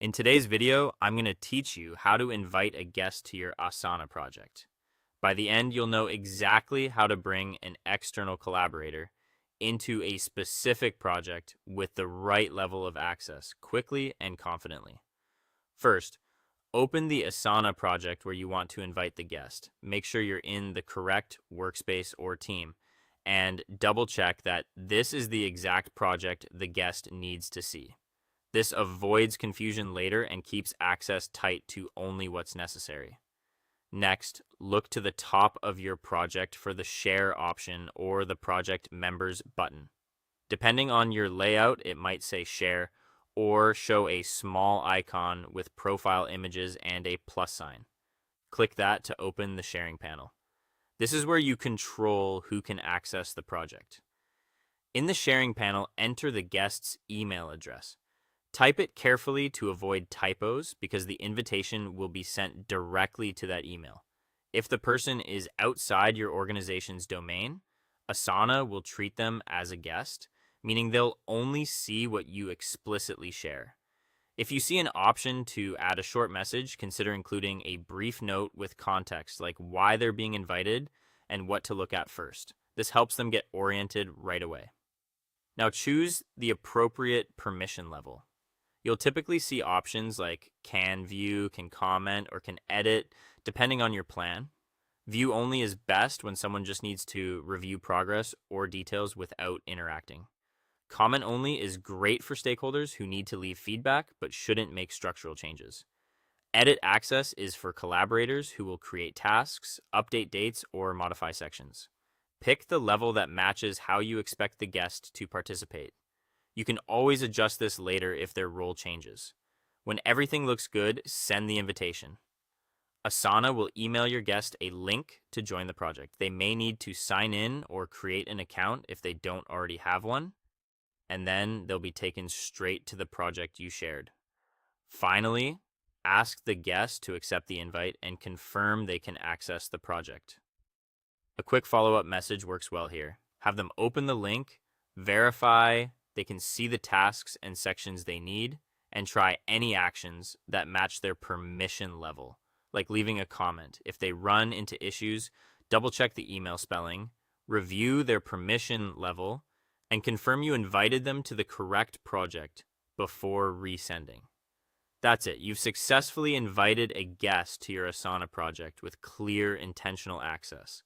In today's video, I'm going to teach you how to invite a guest to your Asana project. By the end, you'll know exactly how to bring an external collaborator into a specific project with the right level of access quickly and confidently. First, open the Asana project where you want to invite the guest. Make sure you're in the correct workspace or team and double check that this is the exact project the guest needs to see. This avoids confusion later and keeps access tight to only what's necessary. Next, look to the top of your project for the Share option or the Project Members button. Depending on your layout, it might say Share or show a small icon with profile images and a plus sign. Click that to open the sharing panel. This is where you control who can access the project. In the sharing panel, enter the guest's email address. Type it carefully to avoid typos because the invitation will be sent directly to that email. If the person is outside your organization's domain, Asana will treat them as a guest, meaning they'll only see what you explicitly share. If you see an option to add a short message, consider including a brief note with context, like why they're being invited and what to look at first. This helps them get oriented right away. Now choose the appropriate permission level. You'll typically see options like can view, can comment, or can edit, depending on your plan. View only is best when someone just needs to review progress or details without interacting. Comment only is great for stakeholders who need to leave feedback but shouldn't make structural changes. Edit access is for collaborators who will create tasks, update dates, or modify sections. Pick the level that matches how you expect the guest to participate. You can always adjust this later if their role changes. When everything looks good, send the invitation. Asana will email your guest a link to join the project. They may need to sign in or create an account if they don't already have one, and then they'll be taken straight to the project you shared. Finally, ask the guest to accept the invite and confirm they can access the project. A quick follow-up message works well here. Have them open the link, verify they can see the tasks and sections they need, and try any actions that match their permission level, like leaving a comment. If they run into issues, double check the email spelling, review their permission level, and confirm you invited them to the correct project before resending. That's it. You've successfully invited a guest to your Asana project with clear intentional access.